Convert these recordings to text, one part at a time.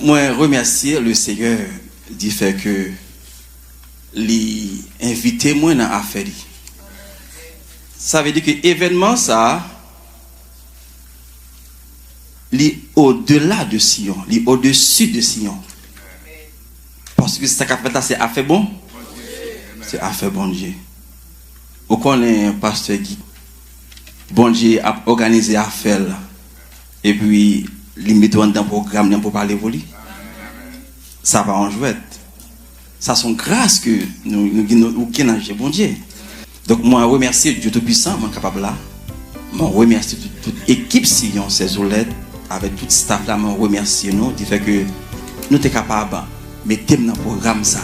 moi remercier le Seigneur du fait que l'invité moi dans affaire. Ça veut dire que événement ça li au-delà de Sion, li au-dessus de Sion. Parce que ça qu'a fait là c'est affaire bon. C'est affaire bon Dieu. Vous connaissez un pasteur qui bon Dieu a organisé affaire là. Et puis il met dans un programme pour parler pour lui. Ça va en jouer. Ça sont grâce que nous qui bon Dieu. Donc moi remercie Dieu Tout-Puissant, moi capable là. Moi remercie toute équipe Sion, ces oulettes avec tout staff là, moi remercie nous du fait que nous sommes capables de mettre dans le programme ça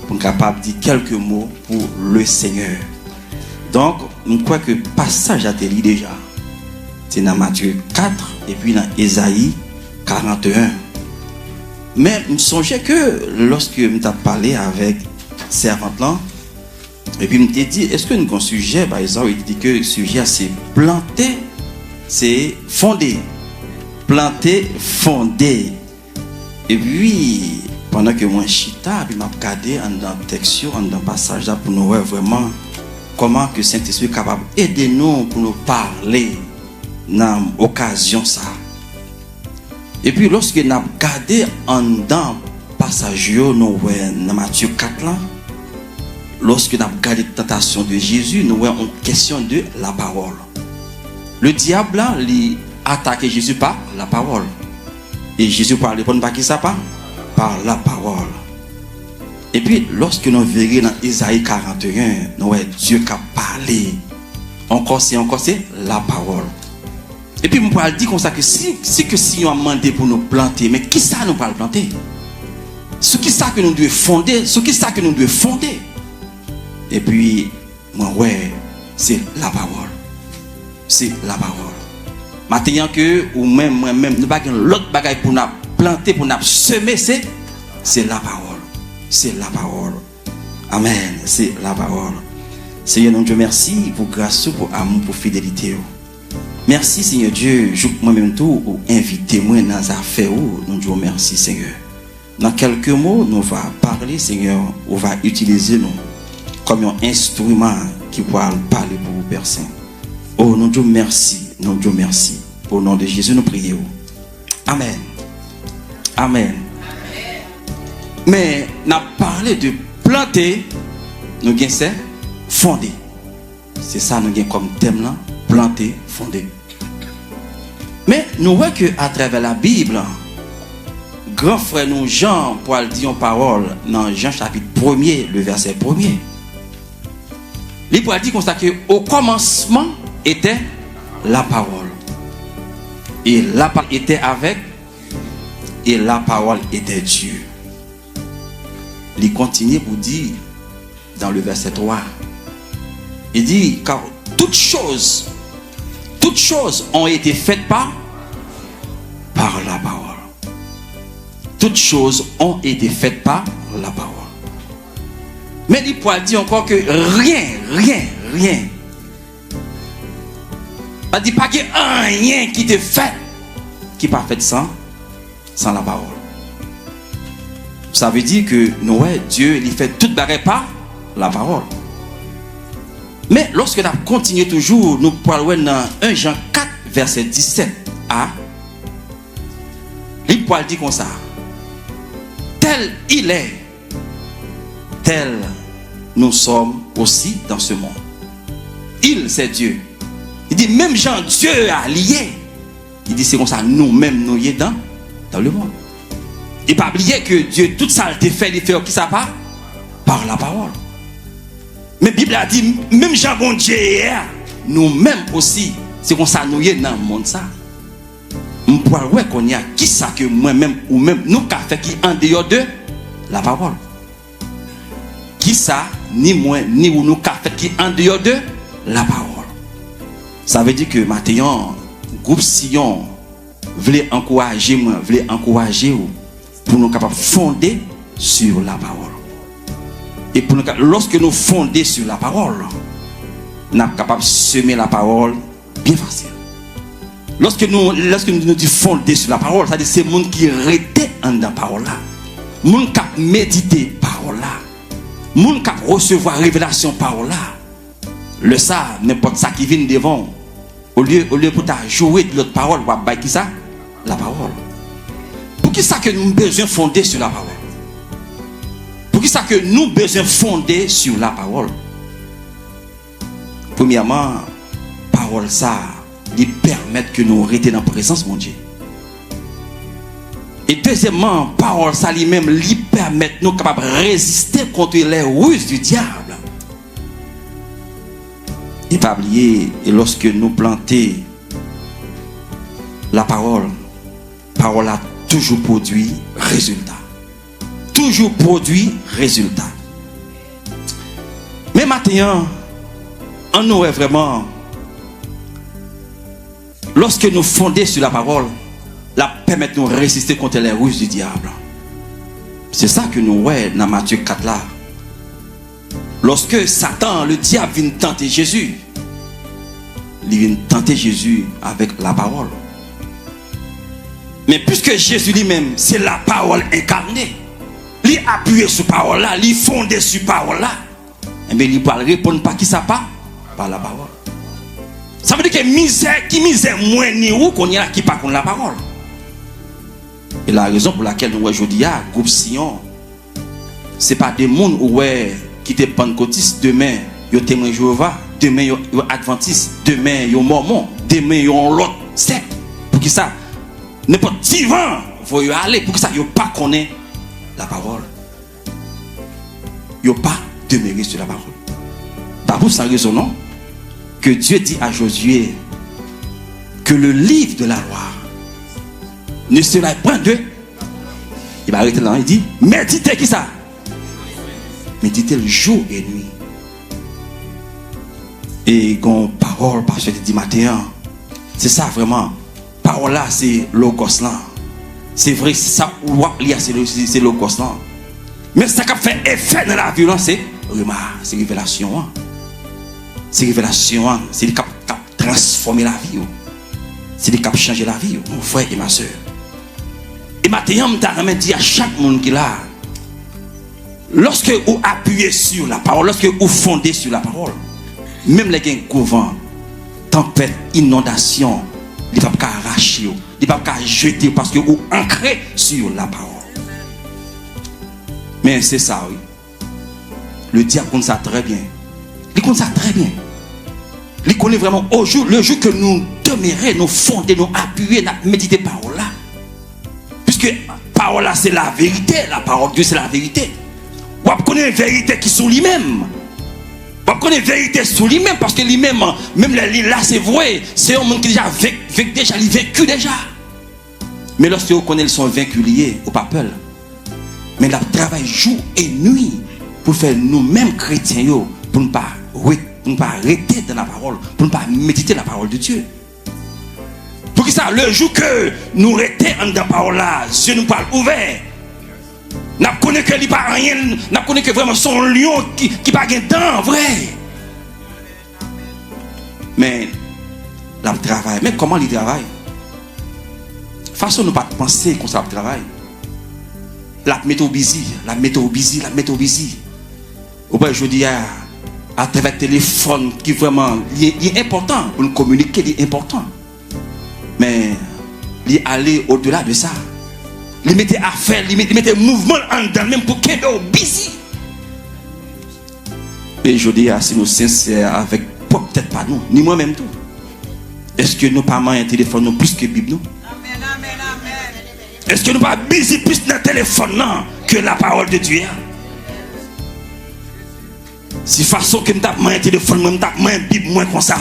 pour être capable de dire quelques mots pour le Seigneur. Donc, je crois que le passage à télé déjà, c'est dans Matthieu 4 et puis dans Ésaïe 41. Mais je me songeais que lorsque je t'ai parlé avec servante là, et puis je me dit, est-ce que nous avons un sujet, par exemple, il dit que le sujet c'est planter, c'est fonder. Planter, fonder. Et puis, pendant que moi chita, puis m'a regardé dans le texte, dans le passage là, pour nous voir vraiment comment que Saint-Esprit est capable d'aider nous pour nous parler dans l'occasion ça. Et puis lorsque nous avons regardé dans le passage nous dans Matthieu 4 là, lorsque nous avons regardé la tentation de Jésus, nous voyons une question de la parole. Le diable là, il attaque Jésus par la parole. Et Jésus parle répondre par qui ça pas? Par la parole. Et puis, lorsque nous verrons dans Ésaïe 41, nous voyons Dieu qui a parlé. Encore c'est la parole. Et puis, nous pourrons dire comme ça que si on a demandé pour nous planter, mais qui ça nous parle planter? Ce qui ça que nous devons fonder? Ce qui ça que nous devons fonder? Et puis, moi, ouais, c'est la parole. C'est la parole. Maintenant que, ou même moi-même, nous n'avons pas l'autre bagaille pour nous planter, pour nous semer, c'est la parole. C'est la parole. Amen. C'est la parole. Seigneur, nous Dieu, merci pour grâce, pour amour, pour fidélité. Merci, Seigneur Dieu. Moi-même tout, ou invitez-moi dans les affaires. Nous Dieu, merci, Seigneur. Dans quelques mots, nous allons parler, Seigneur. On va utiliser nous comme un instrument qui pourra parler pour vous, Père Saint. Oh, nous Dieu, merci. Nous Dieu, merci. Au nom de Jésus, nous prions. Amen. Amen. Mais nous avons parlé de planter, nous avons c'est fonder. C'est ça nous avons comme thème là, planter, fonder. Mais nous voyons qu'à travers la Bible, grand frère nous Jean, pour dire une parole dans Jean chapitre 1er, le verset 1er. Il pourrait dire comme ça que au commencement était la parole. Et la parole était avec, et la parole était Dieu. Il continue pour dire dans le verset 3, il dit car toutes choses ont été faites par la parole. Toutes choses ont été faites par la parole. Mais il pourrait dire encore que rien. Il dit pas qu'il y a rien qui te fait qui n'est pas fait sans la parole. Ça veut dire que Dieu il fait toute bagarre par la parole. Mais lorsque nous continuons toujours, nous parlons dans 1 Jean 4, verset 17a. Il peut dire comme ça. Tel il est, tel nous sommes aussi dans ce monde. Il, c'est Dieu. Il dit même Jean, Dieu a lié. Il dit c'est comme ça, nous-mêmes, nous y sommes dans le monde. Et pas oublier que Dieu, tout ça, il fait qui ça part? Par la parole. Mais la Bible a dit, même Jean, bon Dieu, nous-mêmes aussi, c'est comme ça, nous y sommes dans le monde. Ça. On peut voir qu'on y a qui ça que moi-même, ou même nous, qui fait qui en dehors de la parole. Qui ça, ni moi, ni nous, qui fait qui en dehors de la parole. Ça veut dire que maintenant, groupe Sion voulait encourager moi, voulait encourager pour nous capables fonder sur la parole. Et pour nous, lorsque nous fondons sur la parole, nous sommes capables de semer la parole bien facile. Lorsque nous disons fonder sur la parole, c'est-à-dire c'est le monde qui rete dans la parole là. Le monde qui médite parole là. Le monde qui recevoir révélation parole là. Le ça, n'importe ça qui vient devant. Au lieu pour jouer de l'autre parole, ou à qui ça? La parole. Pour qui ça que nous avons besoin de fonder sur la parole? Pour qui ça que nous avons besoin de fonder sur la parole? Premièrement, parole ça, lui permettre que nous restions dans la présence de Dieu. Et deuxièmement, parole ça lui-même lui permettre nous capables de résister contre les ruses du diable. Et pas oublier, et lorsque nous plantons la parole a toujours produit résultat. Toujours produit résultat. Mais maintenant, on nous est vraiment, lorsque nous fondons sur la parole, la permet de nous résister contre les ruses du diable. C'est ça que nous voyons dans Matthieu 4 là. Lorsque Satan, le diable, vient tenter Jésus, il vient tenter Jésus avec la parole. Mais puisque Jésus lui-même, c'est la parole incarnée, il appuie sur la parole là, il fonde sur la parole là, et bien il ne répond pas qui ça pas par la parole. Ça veut dire que misère moins ni où qu'on y a qui pas contre la parole. Et la raison pour laquelle nous aujourd'hui à groupe Sion, c'est pas des monde qui te pentecôtistes demain yo témoin Jéhovah, demain yo adventiste, demain yo mormon, demain yo l'autre secte. Pour qui ça n'importe qui vent faut y aller pour que ça yo pas connaît la parole. Yo pas demeurer sur la parole. Pas pour ça raison non que Dieu dit à Josué que le livre de la loi ne sera point de. Il va arrêter là, il dit méditez qui ça? Méditez le jour et nuit. Et quand parole, parce que tu dis matin, c'est ça vraiment. Parole là, c'est logos là. C'est vrai, c'est ça, c'est logos là. Mais ça qui fait effet dans la violence, c'est révélation. C'est révélation, c'est le cap transformer la vie. C'est le cap changer la vie, mon frère et ma soeur. Et maintenant, je vais dire à chaque monde qui est là, lorsque vous appuyez sur la parole, lorsque vous fondez sur la parole, même les gens couvent, tempête, inondation, ils ne peuvent pas arracher, ils ne peuvent pas jeter parce que vous ancrez sur la parole. Mais c'est ça, oui. Le diable connaît ça très bien. Il connaît ça très bien. Il connaît vraiment au jour, le jour que nous demeurons, nous fondons, nous appuyons, nous méditons parole là. Puisque parole là c'est la vérité, la parole de Dieu c'est la vérité. Vous connaissez la vérité qui sont lui-même. Vous connaissez la vérité sur lui-même parce que lui-même, même là c'est vrai, c'est un monde qui déjà vécu déjà. Mais lorsque vous connaissez son vaincu lié au pas peur. Mais il travaille jour et nuit pour faire nous-mêmes chrétiens pour ne pas arrêter dans la parole, pour ne pas méditer la parole de Dieu. Pour que ça, le jour que nous restons dans la parole là, Dieu nous parle ouvert. Nous connaissons que il pas rien, nous connaissons que vraiment son lion qui pas gain dents vrai. Mais la travail, mais comment il travaille? Façon nous pas penser qu'on ça travaille. La méthode busy. Ou bien je dis à travers le téléphone qui vraiment est important pour nous communiquer, il est important. Mais il aller au-delà de ça. Il mettait affaire, il mettait mouvement en dedans même pour qu'il soit busy. Et je dis si nous sincères avec peut-être pas nous, ni moi-même tout. Est-ce que nous pas un téléphone nous plus que Bible nous? Est-ce que nous pas busy plus dans le téléphone non, que la parole de Dieu? Si façon que nous tapons un téléphone, nous tapons un Bible moins comme ça.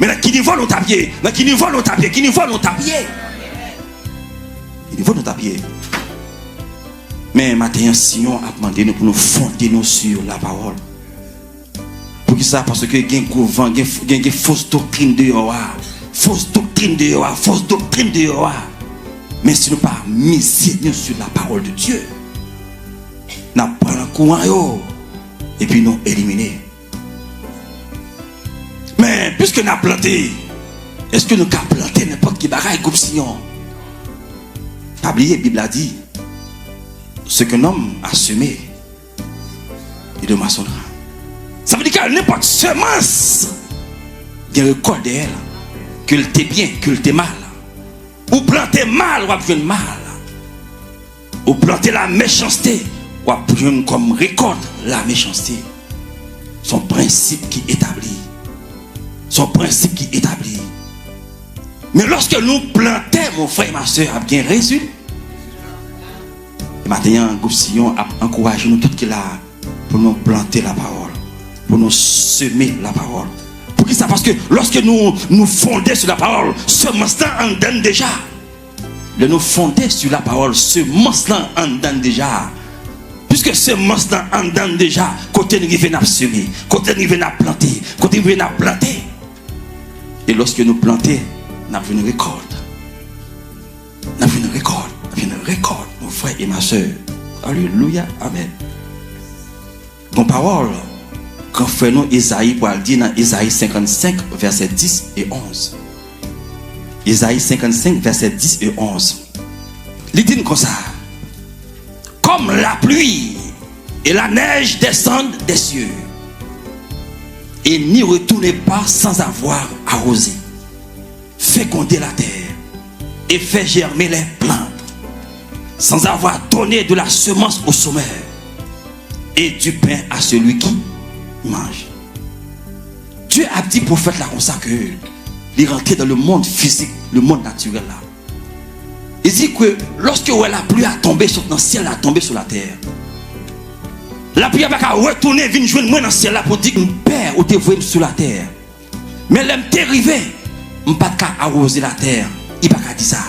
Mais qui niveau nous tapier? Qui niveau nous tapier? Qui niveau nous tapier? Qui niveau nous tapier? Mais maintenant, Sion a demandé nous pour nous fonder nous sur la parole. Pour qui ça? Parce que il y a un couvent, il y a une fausse doctrine de Yoa. Fausse doctrine de Yoa. Fausse doctrine de Yoa. Mais si nous pas miser sur la parole de Dieu, nous prenons un courant et puis nous éliminer. Mais puisque nous avons planté, Est-ce que nous avons planté n'importe qui bagaille groupe Sion? Pas oublier, la Bible a dit, ce qu'un homme a semé, il de moissonnera. Ça veut dire qu'à n'importe semence, il y a un récolte d'elle, que le t'es bien, que le t'es mal. Ou planter mal, ou apprendre mal. Ou planter la méchanceté, ou apprendre comme récolte la méchanceté. Son principe qui établit. Son principe qui établit. Mais lorsque nous plantons, mon frère et ma soeur, a bien résultat. Et maintenant, un groupe Sion a encouragé nous tous qui là pour nous planter la parole, pour nous semer la parole. Pour qui ça? Parce que lorsque nous fondons sur la parole, ce monstre en donne déjà. De nous fonder sur la parole, ce monstre en donne déjà. Puisque ce monstre en donne déjà, côté nous venons à semer, côté nous venons à planter, côté nous venons à planter. Et lorsque nous plantons, nous avons une récolte. Nous avons une récolte. Nous avons une récolte, mon frère et ma soeur. Alléluia. Amen. Bon parole, quand frère nous Isaïe pour le dire dans Isaïe 55, verset 10 et 11. Isaïe 55, verset 10 et 11. Il dit comme ça. Comme la pluie et la neige descendent des cieux, et n'y retournez pas sans avoir arrosé, fécondé la terre et fait germer les plantes, sans avoir donné de la semence au sommeur et du pain à celui qui mange. Dieu a dit prophète là comme ça que il est rentré dans le monde physique, le monde naturel là. Il dit que lorsque la pluie a tombé sur le ciel, a tombé sur la terre, la pluie va retourner, venir joindre moi dans le ciel là pour dire que mon père ou te voyé sur la terre. Mais l'aime t'arriver, je ne peux pas arroser la terre. Il ne peut pas dire ça.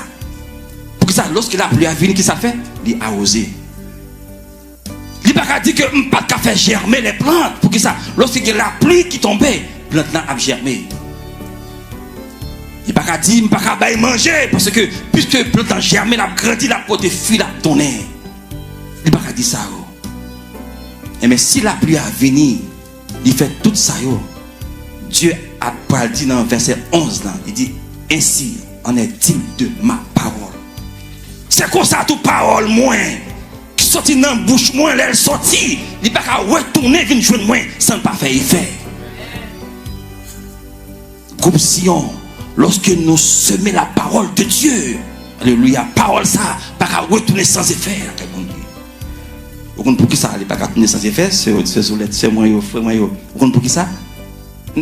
Pour que ça, lorsque la pluie a venu, qu'est-ce que ça fait? Il a arrosé. Il ne peut pas dire que je ne peux pas faire germer les plantes. Pour que ça, lorsque la pluie qui tombait, les plantes a germé. Il ne peut pas dire, je ne peux pas manger. Parce que puisque les plantes ont germé, la grandi, la côté fuit, la tourné. Il ne peut pas dire ça. Mais si la pluie a venu, il fait tout ça. Dieu a dit dans verset 11, là, il dit, ainsi en est-il de ma parole. C'est comme ça toute parole moins qui sortit dans la bouche moins, elle sortit, il ne peut pas retourner, venir jouer moins sans pas faire effet. Groupe Sion, lorsque nous semons la parole de Dieu, alléluia, parole ça, pas retourner sans effet. Vous comprenez pour qui ça? Il n'est pas retourner sans effet, c'est moi, frère, moi. Vous comprenez pour qui ça?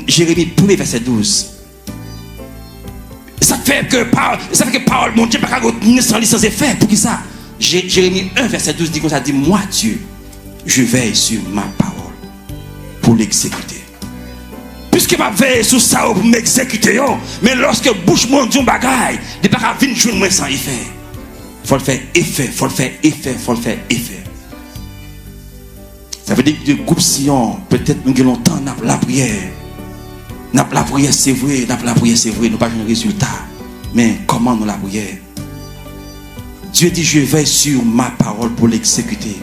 Jérémie 1er verset 12. Ça fait que parole, mon Dieu, pas retourner sans effet. Pour qui ça? Jérémie 1 verset 12 dit comme ça, dit, moi Dieu, je veille sur ma parole pour l'exécuter. Puisque ma veille sur ça pour m'exécuter, mais lorsque bouche mon Dieu bagaille, il n'est pas venir jouer moi sans effet. Il faut le faire effet, il faut le faire effet, il faut le faire effet. Ça veut dire que le groupe Sion, peut-être nous avons longtemps la prière. La prière c'est vrai, la prière c'est vrai, nous n'avons pas de résultat. Mais comment nous la prière? Dieu dit je veille sur ma parole pour l'exécuter.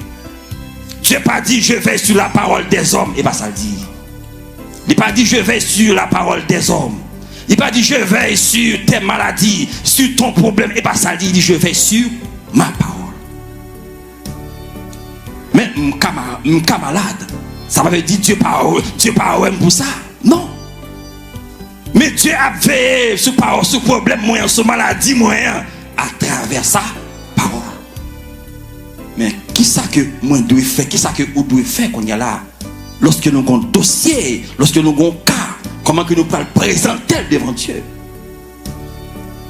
Dieu n'a pas dit je veille sur la parole des hommes, et pas ça le dit. Il n'a pas dit je veille sur la parole des hommes. Il n'a pas dit je veille sur tes maladies, sur ton problème, et pas ça le dit. Il dit je veille sur ma parole. Mais m'ka malade, ça veut dire Dieu pas pour ça. Non. Mais Dieu a veillé sur parole, sur problème moyen, sur maladie moyen, à travers sa parole. Mais qui ça que moi dois faire, qui ça que vous devez faire qu'on y a là, lorsque nous avons un dossier, lorsque nous avons un cas, comment que nous pouvons présenter devant Dieu?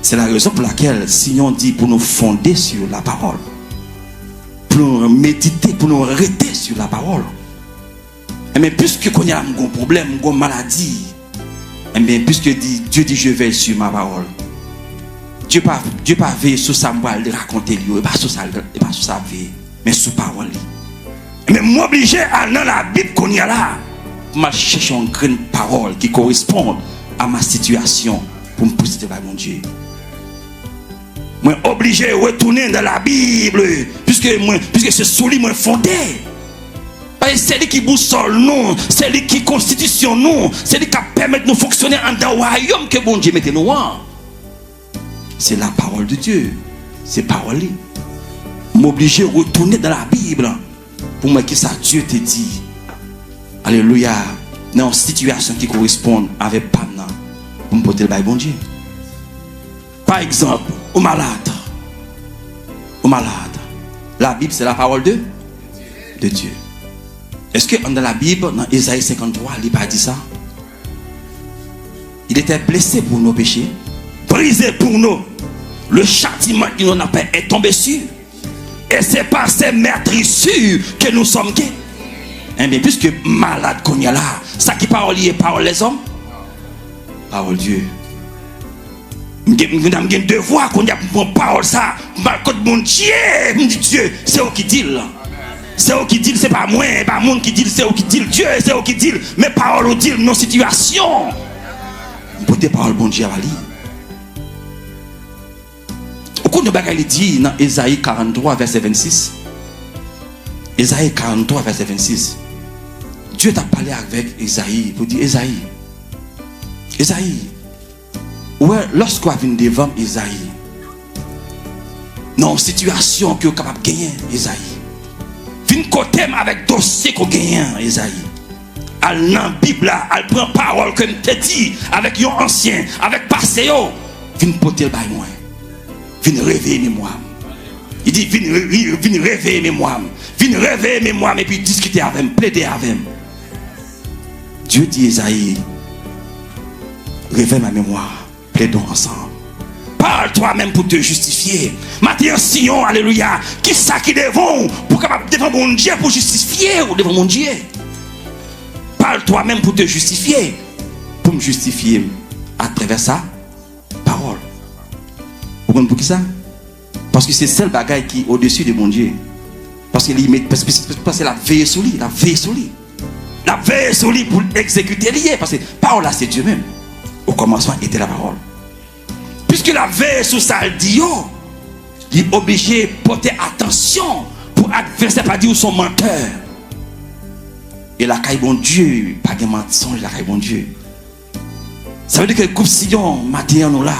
C'est la raison pour laquelle Sion dit pour nous fonder sur la parole. Pour nous méditer, pour nous arrêter sur la parole. Mais puisque qu'on y a un problème, une maladie, puisque Dieu dit je veille sur ma parole. Dieu pas veille sur ça, moi le raconter lui, et pas sur ça veille, mais sur parole. Mais m'obliger à dans la Bible qu'on y a là, pour me chercher une grande parole qui correspond à ma situation pour me poser devant mon Dieu. Moi obligé de retourner dans la Bible puisque c'est sous lui moi fondé. c'est lui qui boussole nous, c'est lui qui constitution nous, c'est lui qui permet de nous fonctionner en dans le royaume que bon Dieu mette nous en. C'est la parole de Dieu. C'est parole. M'obliger à retourner dans la Bible pour moi que ça Dieu te dit. Alléluia. Dans une situation qui correspond avec pas pour me porter le bail bon Dieu. Par exemple, au malade. Au malade. La Bible c'est la parole de Dieu. Est-ce que dans la Bible, dans Ésaïe 53, il n'a pas dit ça? Il était blessé pour nos péchés, brisé pour nous. Le châtiment qui nous a fait est tombé sur. Et c'est par ces meurtrissures que nous sommes gains. Eh bien, puisque malade qu'on y a là, ça qui parole est parole les hommes, parole Dieu. Nous avons un devoir qu'on y a pour parole ça. Mon Dieu, Dieu, c'est eux qui dit là. C'est eux qui dit, c'est pas moi, pas monde qui dit, c'est eux qui dit, Dieu, c'est eux qui dit, mais parole dit nos situations. Pour des paroles, bon Dieu, à lire. Au cours de bagaille, il dit dans Ésaïe 43, verset 26. Ésaïe 43, verset 26. Dieu t'a parlé avec Ésaïe pour dire Ésaïe. Ouais, lorsqu'on vient devant Ésaïe, dans une situation que vous êtes capable de gagner, Ésaïe. Vine côté avec dossier qu'on gagne, Ésaïe. Elle dans la Bible, elle prend parole que je te dis avec un ancien, avec passé. Vine porter le bail moi. Vine réveiller mémoire. Il dit vine réveiller mémoire. Vine réveiller mémoire et puis discuter avec moi, plaider avec moi. Dieu dit Ésaïe, réveille ma mémoire, plaidons ensemble. Parle toi-même pour te justifier. Matin Sion, alléluia. Qui ça qui devant pour capable devant mon Dieu pour justifier ou devant mon Dieu? Parle toi-même pour te justifier. Pour me justifier à travers sa parole. Vous comprenez pour qui ça? Parce que c'est celle bagaille qui est au-dessus de mon Dieu. Parce que c'est la veille sur lui, la veille sur lui. La veille sur lui pour exécuter lié. Parce que parole là c'est Dieu même. Au commencement était la parole. Puisque la veille sur ça le dit, il est obligé de porter attention pour adversaire pas dire son menteur. Et la caille bon Dieu, pas de mensonge, la caille bon Dieu. Ça veut dire que le groupe Sion, matin nous là,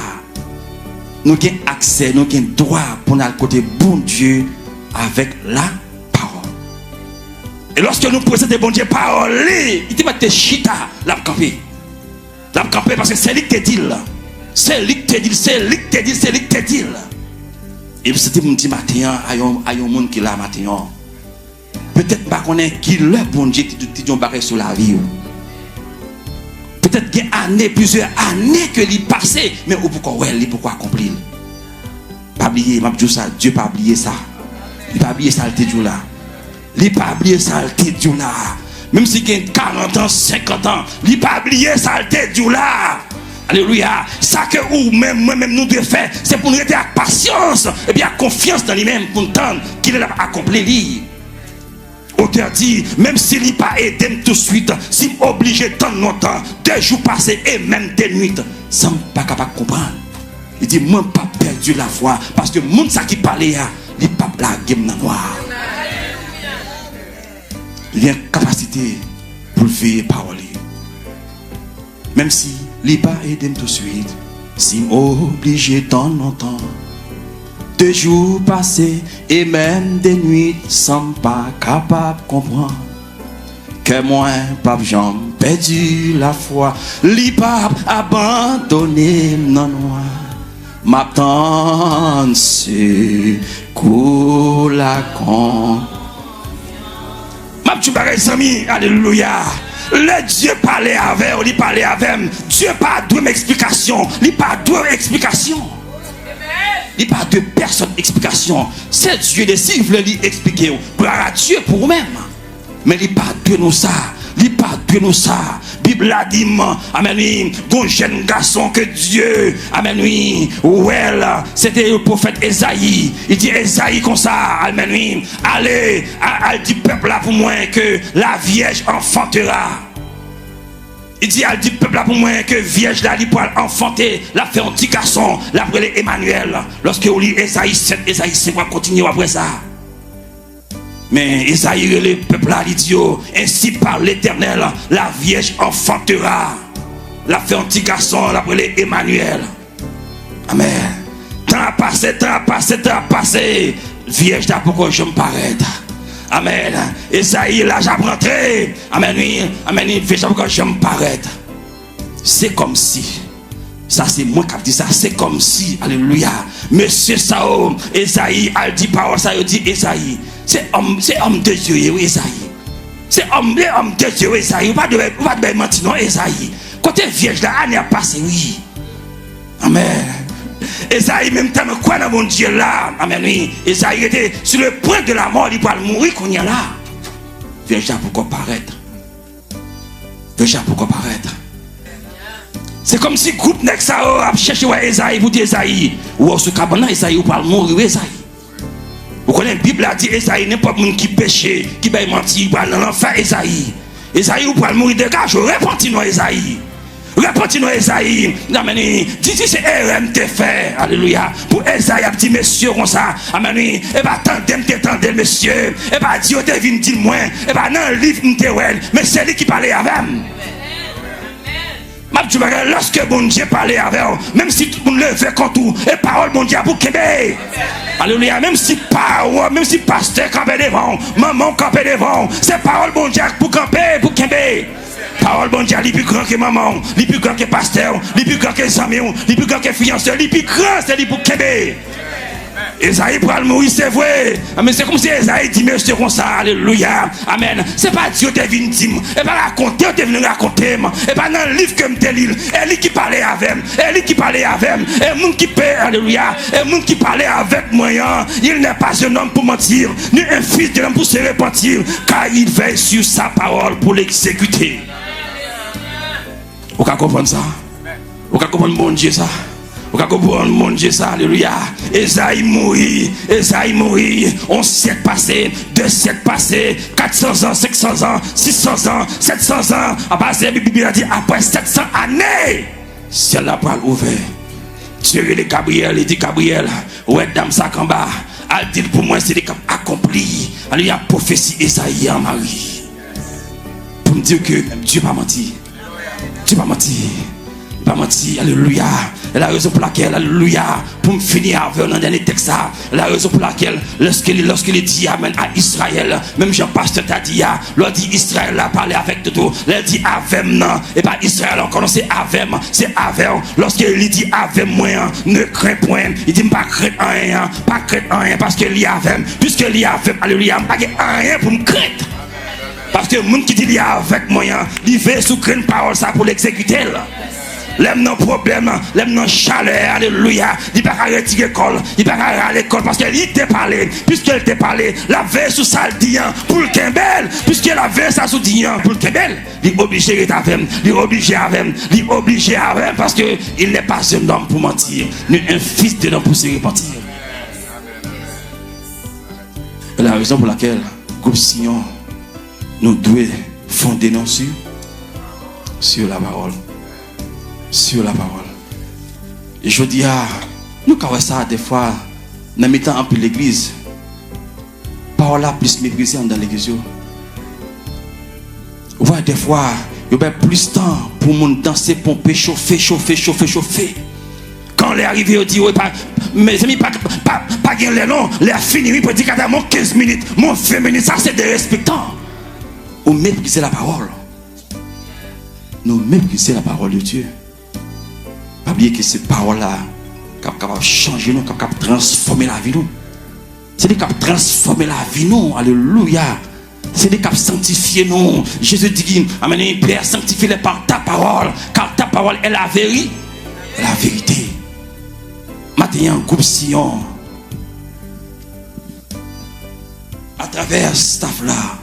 nous avons accès, nous avons droit pour aller côté bon Dieu avec la parole. Et lorsque nous présentons bon Dieu parole, il te met chita, la camper. La camper parce que c'est lui qui te dit là. C'est lui qui te dit, c'est lui qui te dit, c'est lui qui te dit là. Et puis c'était mon petit matin, il y a un monde qui est là matin. Peut-être pas qu'on est qui le bon Dieu qui te dit on sur la vie. Peut-être qu'il y a années, plusieurs années que l'il passé, mais pourquoi ouais, pourquoi accomplir? Pas oublier, Dieu pas oublier ça. Il pas oublier ça le dit là. Il pas oublier ça le dit là. Même si il y a 40 ans, 50 ans, il pas oublier ça le dit là. Alléluia. Ça que ou même moi-même nous devons faire, c'est pour nous aider avec patience et bien confiance dans lui-même pour entendre qu'il a accompli. Auteur dit, même s'il n'est pas aidé tout de suite, s'il est obligé de temps longtemps, 2 jours passés et même des nuits, ça ne pas capable de comprendre. Il dit, moi pas perdu la foi parce que le monde qui parlait, il n'est pas la game dans noir. Il y a une capacité pour veiller parole. Même si il n'est pas aidé tout de suite, s'il est obligé de temps longtemps. 2 jours passés et même des nuits sans pas capable de comprendre que moi, pape Jean, perdu la foi, li pape abandonné non noir, m'attend ce coup la con. Ma petite bagaille amis, alléluia. Le Dieu parlait avec, il parlait avec, Dieu pas deux explications, il pas deux explications. Il n'y a pas de personne explication. C'est Dieu de si vous voulez expliquer. Gloire à Dieu pour vous-même. Mais il n'y a pas de nous ça. Il n'y a pas de nous ça. Bible a dit, amen oui, un jeune garçon que Dieu, amen oui, well, c'était le prophète Esaïe. Il dit Esaïe comme ça, amen oui, allez, elle dit peuple là pour moi que la Vierge enfantera. Il dit, elle dit peuple là pour moi que Vierge là, il pour enfanter, la fait un petit garçon, la brûler Emmanuel. Lorsque on lit Esaïe 7, Esaïe 5, on va continuer après ça. Mais Esaïe, le peuple a dit, ainsi parle l'Éternel, la Vierge enfantera. La fait un petit garçon, l'appelé Emmanuel. Amen. Temps a passé, temps a passé, temps a passé. Vierge d'à pourquoi je me parais. Amen. Esaïe, là, j'ai rentré. Amen, oui. Amen, vierge d'à pourquoi je me parais. C'est comme si. Ça, c'est moi qui dis ça. C'est comme si. Alléluia. Monsieur Sao, Esaïe, a dit parole, ça, il dit Esaïe. C'est homme de Dieu, Esaïe. C'est homme de Dieu, Esaïe. Pas de mentir, non, Esaïe. Côté vierge, là, année a passé, oui. Amen. Esaïe, même temps, quoi dans mon Dieu là. Amen, oui. Esaïe était sur le point de la mort, il va mourir qu'on y a là. Vierge, pourquoi paraître? Vierge, pourquoi paraître? C'est comme si groupe Nexao a cherché Esaïe pour dire Esaïe. Ou ce cabane, Esaïe, ou parle mourir, Esaïe. Vous connaissez la Bible a dit Esaïe, n'importe qui qui péche, qui va mentir, il va dans l'enfer, Esaïe. Esaïe, ou parle mourir de gars, je réponds non, Esaïe. Réponds-nous Esaïe. Amen. Dis c'est RMT fait. Alléluia. Pour Esaïe a dit monsieur comme ça. Amen. Et bah tendez monsieur. Et bah Dieu te vient dire moi. Et bah dans le livre m'tewel. Mais c'est lui qui parlait avec. Ma tu vois lorsque bon Dieu parlait avec, même si tout le monde le fait contre tout, et parole bon Dieu pour Québec. Alléluia. Même si parole, même si pasteur campé devant, maman campé devant, c'est parole bon Dieu pour camper pour Québec. Parole bon Dieu, il est plus grand que maman, il est plus grand que pasteur, il est plus grand que Samuel, il est plus grand que fiancé, il est plus grand, c'est lui pour Québec. Esaïe pour le mourir, c'est vrai. Mais c'est comme si Esaïe dit, monsieur, comme ça, alléluia. Amen. C'est pas Dieu qui vient dire, et pas raconter, tu venu raconter, et pas dans le livre que je lis, et lui qui parlait avec, et lui qui parlait avec, et monde qui paie, alléluia, et monde qui parlait avec moi, il n'est pas un homme pour mentir, ni un fils de l'homme pour se repentir, car il veille sur sa parole pour l'exécuter. Vous pouvez comprendre ça? Vous pouvez comprendre mon Dieu ça? Vous pouvez comprendre mon Dieu ça? Alléluia. Esaïe mourit. On siècle passé, 2 siècles passés, 400 ans, 500 ans, 600 ans, 700 ans. Après, la Bible a dit après 700 années, ciel la parole ouvert. Dieu il est Gabriel, il dit Gabriel, ouais dame ça en bas. Elle dit pour moi c'est des cap accompli. Alléluia, prophétie Esaïe en Marie. Pour me dire que Dieu pas menti. Dieu pas menti. Pas menti, alléluia. Et la raison pour laquelle, alléluia, pour me finir avec un dernier texte, la raison pour laquelle, lorsqu'il dit amen à Israël, même Jean-Pasteur t'a dit, l'on dit Israël a parlé avec tout, il dit avem, non, et pas Israël, on connaît avem, c'est avem. Lorsqu'il dit avem, moi, ne crains point, il dit pas craindre rien, parce qu'il y a avem, puisqu'il y a avem, alléluia, pas rien pour me craindre. Parce que le monde qui dit il y a avec moi, il veut sous une parole ça pour l'exécuter. L'aime non problème, l'aime non chaleur, alléluia. Il ne peut pas retirer l'école, il ne peut pas aller à l'école parce qu'il t'a parlé. Puisqu'il t'a parlé, la veille sous ça le dit pour le Kembel. Puisqu'il la veille ça sous dit pour le Kembel. Il est obligé d'être avec, il est obligé avec, parce qu'il n'est pas un homme pour mentir, ni un fils de l'homme pour se repentir. C'est la raison pour laquelle, groupe Sion, nous devons fonder nos sur la parole. Sur la parole. Et je dis, nous avons ça des fois, nous mettons un peu l'église. Parole là plus méprisée dans l'église. Ouais, des fois, il y a plus de temps pour mon danser, pomper, chauffer. Quand les arrivés, on dit, mes amis, pas gagner les noms, les fini, il peut dire qu'à mon 15 minutes, mon 20 minutes, ça c'est dérespectant. Ou mépriser la parole. Nous mépriser la parole de Dieu. Pas oublier que cette parole-là capable de changer nous, capable de transformer la vie nous. C'est des capables de transformer la vie nous. Alléluia. C'est des capables de sanctifier nous. Jésus dit, amen, Père, sanctifie-les par ta parole, car ta parole est la vérité. La vérité. Maintenant, un groupe Sion, à travers ce staff-là,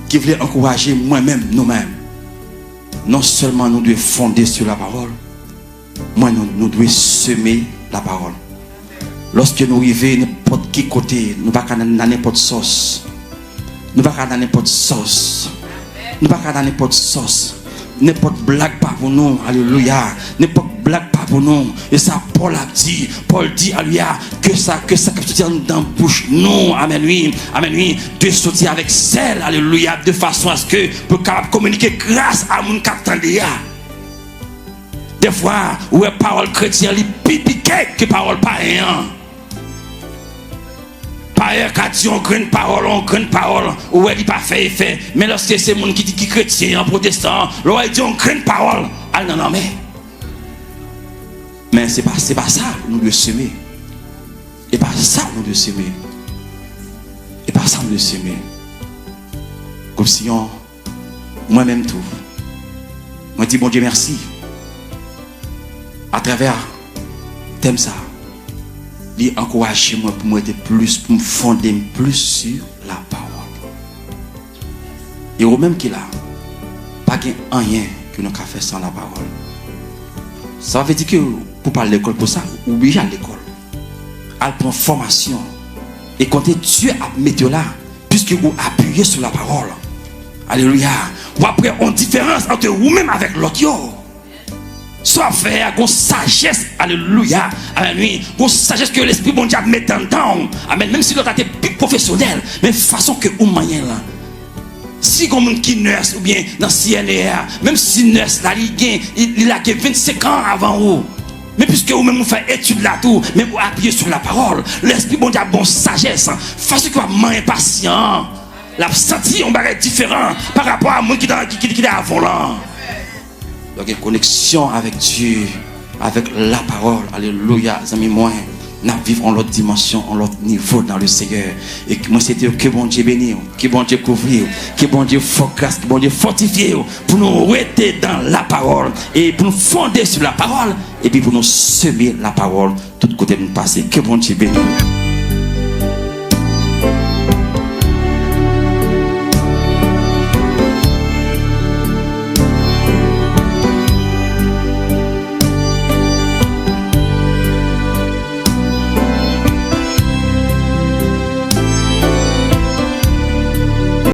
qui voulait encourager moi-même, nous-mêmes. Non seulement nous devons fonder sur la parole, moi nous devons semer la parole. Lorsque nous arrivons n'importe qui côté, nous ne pouvons pas dans n'importe sauce. Nous ne pouvons pas dans n'importe sauce. Nous ne pouvons pas dans n'importe sauce. n'importe blague pas pour nous, alléluia, n'importe blague pas pour nous. Et ça, Paul dit, alléluia, que ça sortir dans la bouche, nous, amen, oui, de sortir avec celle, alléluia, de façon à ce que pour capable communiquer grâce à mon capitaine. Des fois, où est parole chrétienne, il pipique que parole païen. Païen, quand dit on grande parole, où elle dit pas fait effet. Mais lorsque c'est monde qui dit qui chrétien, protestant, là il dit on grande parole, non, mais c'est pas ça nous devons semer. Et pas ça nous devons semer. Et pas ça nous devons semer. Comme si moi-même tout. Moi dis bon Dieu merci. À travers thème ça, il encourage moi pour moi plus, pour me fonder plus sur la parole. Et au même qu'il a, pas rien que nous avons fait sans la parole. Ça veut dire que pour parler de l'école, pour ça, obligé à l'école. À prendre formation. Et quand Dieu a mis là, puisque vous appuyez sur la parole. Alléluia. Ou après, on différence entre vous-même avec l'autre. Soit faire une sagesse, alléluia, amen, une sagesse que l'Esprit bon Dieu met en temps, amen, même si l'autre a été plus professionnel, mais façon que vous moyen là. Si vous avez qui nurse ou bien dans CNR, même si nurse là, il a 25 ans avant vous. Mais puisque vous-même vous faites étude là tout, mais vous appuyez sur la parole, l'Esprit bon Dieu a bonne sagesse, façon que vous êtes impatient, la senti on va être différent par rapport à moi qui est avant là. Donc, une connexion avec Dieu, avec la parole. Alléluia, amis, moi, nous vivons en l'autre dimension, en l'autre niveau dans le Seigneur. Et moi, c'était que bon Dieu bénisse, que bon Dieu couvre, que bon Dieu fortifié, que bon Dieu fortifie pour nous rester dans la parole et pour nous fonder sur la parole et puis pour nous semer la parole tout côté de nous passer. Que bon Dieu bénisse.